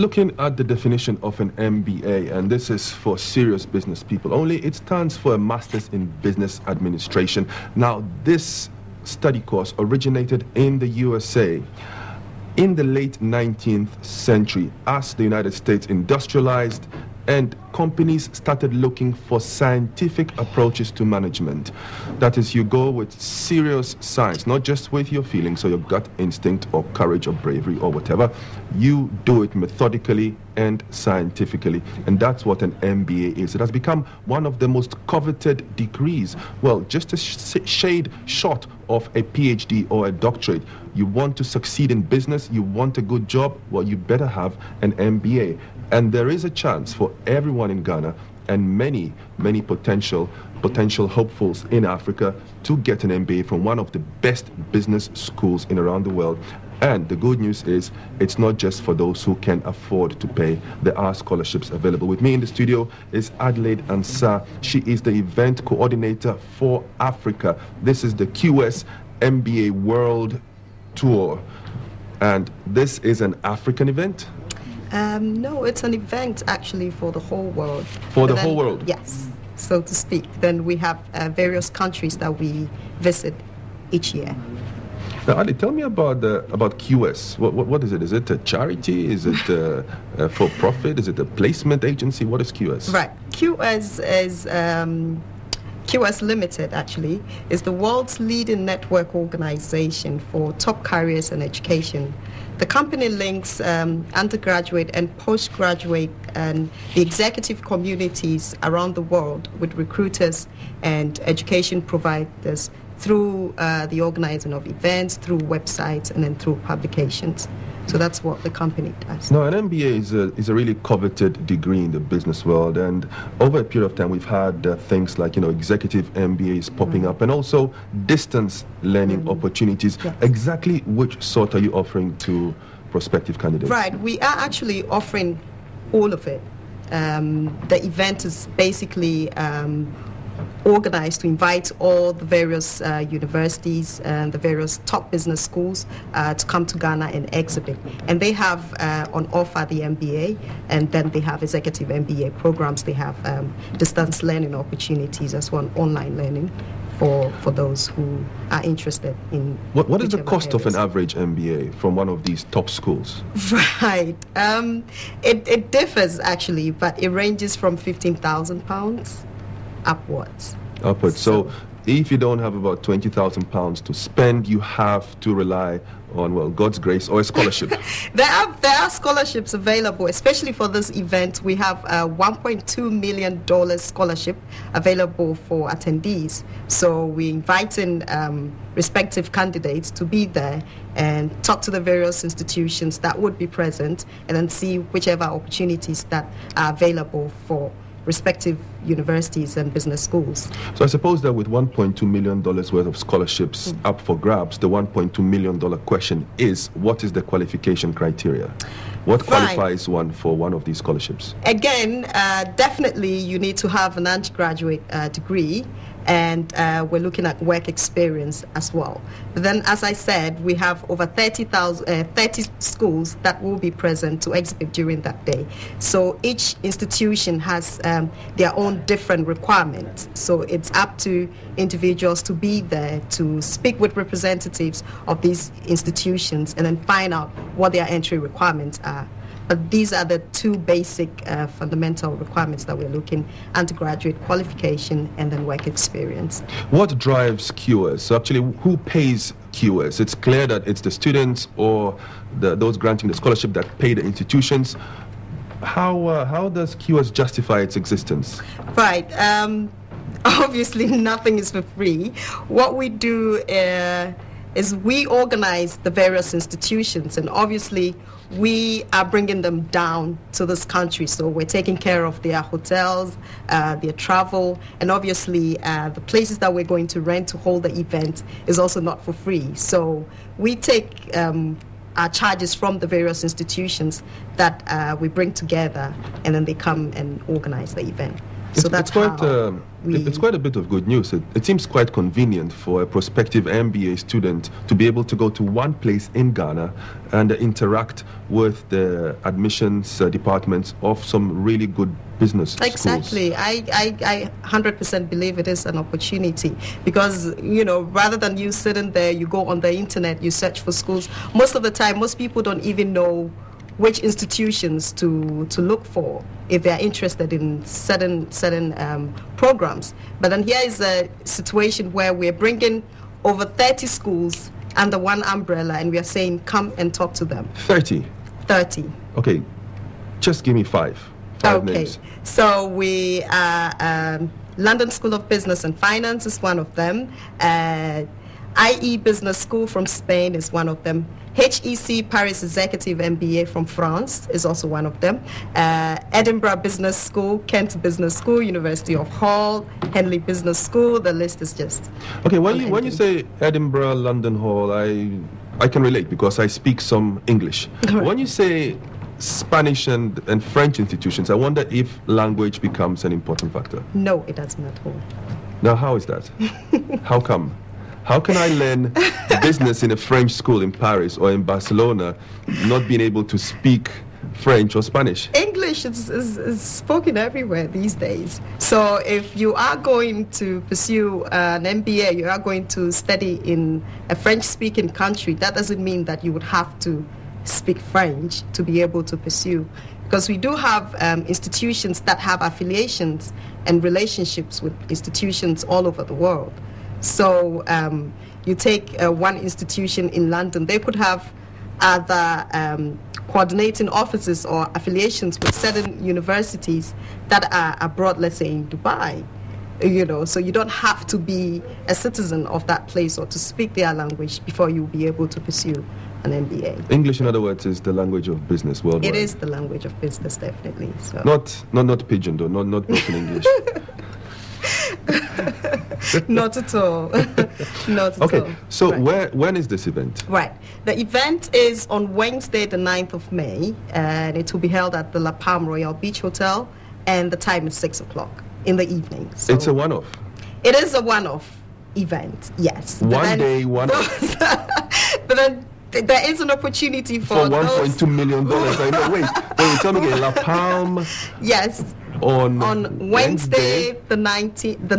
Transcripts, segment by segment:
looking at the definition of an MBA, and this is for serious business people only. It stands for a Master's in Business Administration. Now, this study course originated in the USA in the late 19th century as the United States industrialized and companies started looking for scientific approaches to management. That is, you go with serious science, not just with your feelings or your gut instinct or courage or bravery or whatever. You do it methodically and scientifically, and that's what an MBA is. It has become one of the most coveted degrees. Well, just a shade short of a PhD or a doctorate. You want to succeed in business, you want a good job, well, you better have an MBA. And there is a chance for everyone in Ghana and many potential hopefuls in Africa to get an MBA from one of the best business schools in around the world. And the good news is it's not just for those who can afford to pay. There are scholarships available. With me in the studio is Adelaide Ansah. She is the event coordinator for Africa. This is the QS MBA World Tour. And this is an African event? No, it's an event actually for the whole world. For the whole world? Yes, so to speak. Then we have various countries that we visit each year. Now, Ali, tell me about QS. What is it? Is it a charity? Is it for profit? Is it a placement agency? What is QS? Right. QS is QS Limited, actually, is the world's leading network organization for top careers and education. The company links undergraduate and postgraduate and the executive communities around the world with recruiters and education providers through the organizing of events, through websites, and then through publications. So that's what the company does. Now, an MBA is a really coveted degree in the business world, and over a period of time, we've had things like, executive MBAs popping up, and also distance learning opportunities. Yes. Exactly which sort are you offering to prospective candidates? Right, we are actually offering all of it. The event is basically organized to invite all the various universities and the various top business schools to come to Ghana and exhibit. And they have on offer the MBA, and then they have executive MBA programs. They have distance learning opportunities as well, online learning for those who are interested in. What is the cost of an average MBA from one of these top schools? Right. It differs actually, but it ranges from £15,000 upwards. So if you don't have about £20,000 to spend, you have to rely on, well, God's grace or a scholarship. There are scholarships available, especially for this event. We have a $1.2 million scholarship available for attendees. So we're inviting respective candidates to be there and talk to the various institutions that would be present, and then see whichever opportunities that are available for respective universities and business schools. So I suppose that with $1.2 million worth of scholarships up for grabs, the $1.2 million question is, what is the qualification criteria? What qualifies one for one of these scholarships? Again, definitely you need to have an undergraduate degree, and we're looking at work experience as well. But then, as I said, we have over 30 schools that will be present to exhibit during that day. So each institution has their own different requirements. So it's up to individuals to be there to speak with representatives of these institutions and then find out what their entry requirements are. But these are the two basic fundamental requirements that we're looking: undergraduate qualification and then work experience. What drives QS? So actually, who pays QS? It's clear that it's the students or those granting the scholarship that pay the institutions. How does QS justify its existence? Right. Obviously, nothing is for free. What we do is we organize the various institutions, and obviously we are bringing them down to this country. So we're taking care of their hotels, their travel, and obviously the places that we're going to rent to hold the event is also not for free. So we take our charges from the various institutions that we bring together, and then they come and organize the event. So that's it's quite a bit of good news. It seems quite convenient for a prospective MBA student to be able to go to one place in Ghana and interact with the admissions departments of some really good business schools. Exactly. I 100% believe it is an opportunity because, you know, rather than you sitting there, you go on the internet, you search for schools. Most of the time, most people don't even know which institutions to look for if they are interested in certain programs. But then here is a situation where we're bringing over 30 schools under one umbrella and we are saying, come and talk to them. 30? 30. Okay, just give me five names. So we are London School of Business and Finance is one of them. IE Business School from Spain is one of them. HEC Paris Executive MBA from France is also one of them. Edinburgh Business School, Kent Business School, University of Hull, Henley Business School. The list is just... Okay, when you say Edinburgh, London Hall, I can relate because I speak some English. When you say Spanish and French institutions, I wonder if language becomes an important factor. No, it doesn't at all. Now, how is that? How come? How can I learn business in a French school in Paris or in Barcelona, not being able to speak French or Spanish? English is spoken everywhere these days. So if you are going to pursue an MBA, you are going to study in a French-speaking country, that doesn't mean that you would have to speak French to be able to pursue. Because we do have institutions that have affiliations and relationships with institutions all over the world. So you take one institution in London, they could have other coordinating offices or affiliations with certain universities that are abroad, let's say in Dubai. You know, so you don't have to be a citizen of that place or to speak their language before you'll be able to pursue an MBA. English, in other words, is the language of business worldwide. It is the language of business, definitely. So. Not pidgin, though, not broken English. Not at all. Not at all. Okay, so right. when is this event? Right. The event is on Wednesday, the 9th of May, and it will be held at the La Palm Royale Beach Hotel, and the time is 6 o'clock in the evening. So it's a one-off? It is a one-off event, yes. One day, one-off? But then there is an opportunity for $1.2 million. I know. Wait, tell me again. La Palm. Yes. On Wednesday, the 9th. The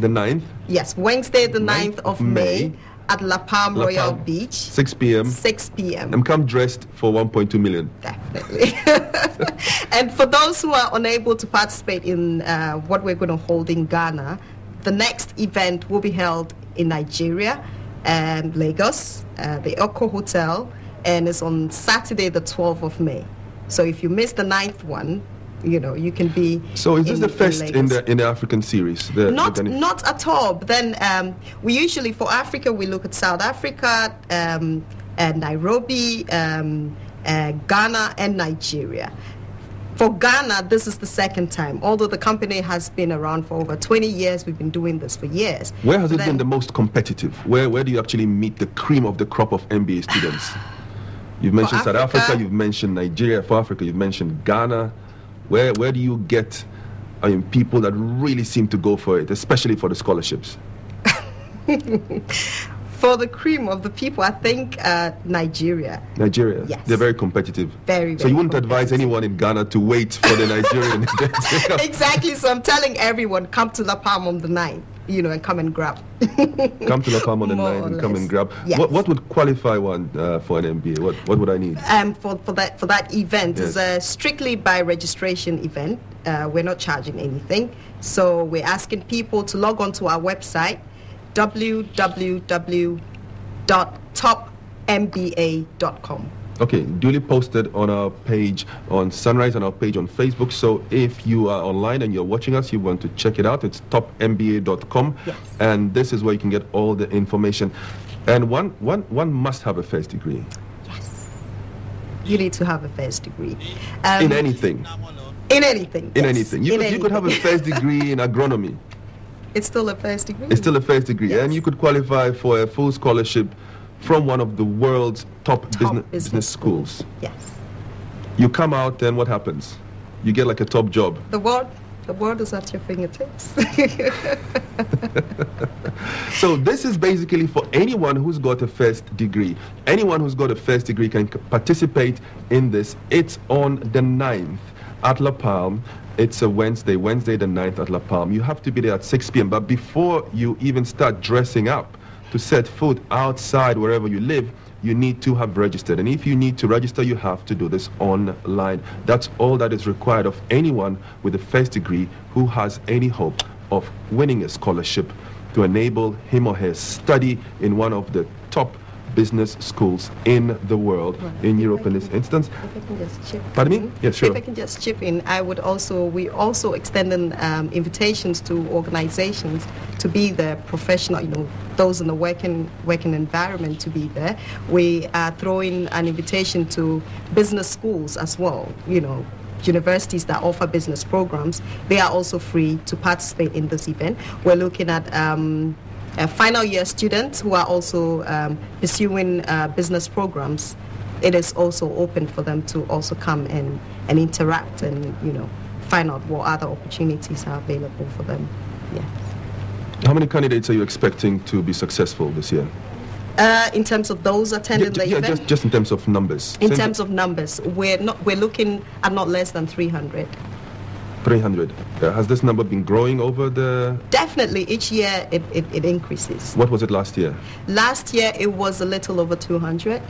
9th? Yes, Wednesday, the 9th of May at La Palm Royale Beach. 6 p.m. 6 p.m. And come dressed for 1.2 million. Definitely. And for those who are unable to participate in what we're going to hold in Ghana, the next event will be held in Nigeria and Lagos, the Accra Hotel, and it's on Saturday, the 12th of May. So if you miss the 9th one, you know, you can be. So is this the first in the African series? Not at all. But then we usually, for Africa, we look at South Africa, Nairobi, Ghana, and Nigeria. For Ghana, this is the second time. Although the company has been around for over 20 years, we've been doing this for years. Where has it been the most competitive? Where do you actually meet the cream of the crop of MBA students? You've mentioned South Africa, you've mentioned Nigeria. For Africa, you've mentioned Ghana. Where do you get people that really seem to go for it, especially for the scholarships? For the cream of the people, I think Nigeria. Nigeria? Yes. They're very competitive. Very So you wouldn't advise anyone in Ghana to wait for the Nigerian event? Exactly. So I'm telling everyone, come to La Palm on the 9th, you know, and come and grab. Come to La Palm on the 9th and come and grab. Yes. What would qualify one for an MBA? What would I need? For that event, yes. It's a strictly by registration event. We're not charging anything. So we're asking people to log on to our website, www.topmba.com. Okay, duly posted on our page on Sunrise, on our page on Facebook. So if you are online and you're watching us, you want to check it out, it's topmba.com. Yes. And this is where you can get all the information. And one must have a first degree. Yes. You need to have a first degree. In anything. In anything. In anything. You could have a first degree in agronomy. It's still a first degree. It's still a first degree. Yes. And you could qualify for a full scholarship from one of the world's top business schools. Yes. You come out, then what happens? You get like a top job. The world The world is at your fingertips. So this is basically for anyone who's got a first degree. Anyone who's got a first degree can participate in this. It's on the 9th at La Palme. It's a Wednesday the 9th at La Palme. You have to be there at 6 p.m. But before you even start dressing up to set foot outside wherever you live, you need to have registered. And if you need to register, you have to do this online. That's all that is required of anyone with a first degree who has any hope of winning a scholarship to enable him or her study in one of the top business schools in the world, in Europe in this instance. If I can just chip Pardon me? Yes, sure. If I can just chip in, we also extending invitations to organizations to be there, professional, those in the working environment to be there. We are throwing an invitation to business schools as well, universities that offer business programs. They are also free to participate in this event. We're looking at final year students who are also pursuing business programs. It is also open for them to also come and interact and find out what other opportunities are available for them. Yeah. How many candidates are you expecting to be successful this year? In terms of those attending the event? Just in terms of numbers. In terms of numbers, we're looking at not less than 300. 300. Has this number been growing over the... Definitely, each year it increases. What was it last year? Last year it was a little over 200.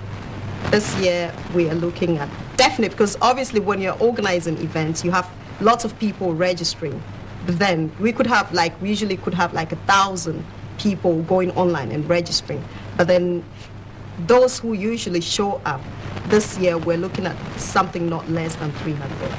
This year we are looking at definitely, because obviously when you're organizing events, you have lots of people registering. But then we usually could have like 1,000 people going online and registering. But then those who usually show up, this year we're looking at something not less than 300.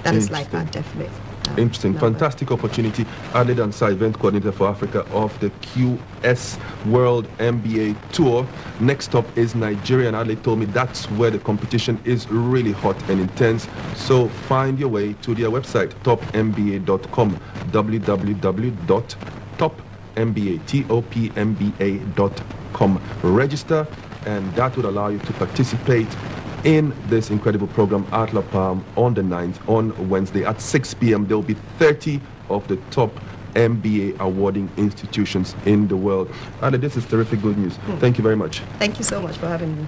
That is like our definite. Interesting. Number. Fantastic opportunity. Adelaide Ansah, event coordinator for Africa of the QS World MBA Tour. Next up is Nigeria, and Adelaide told me that's where the competition is really hot and intense. So find your way to their website, topmba.com, www.topmba.com. Register, and that would allow you to participate in this incredible program at La Palme on the 9th, on Wednesday at 6 p.m. There will be 30 of the top MBA awarding institutions in the world. Ada, this is terrific good news. Thank you very much. Thank you so much for having me.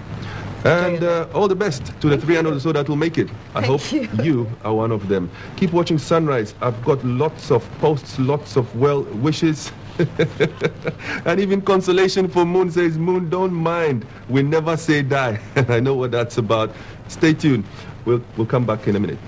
And all the best to the 300 or so that will make it. I hope you are one of them. Keep watching Sunrise. I've got lots of posts, lots of well wishes. And even consolation for Moon. Says, Moon, don't mind, we never say die. I know what that's about. Stay tuned. We'll come back in a minute.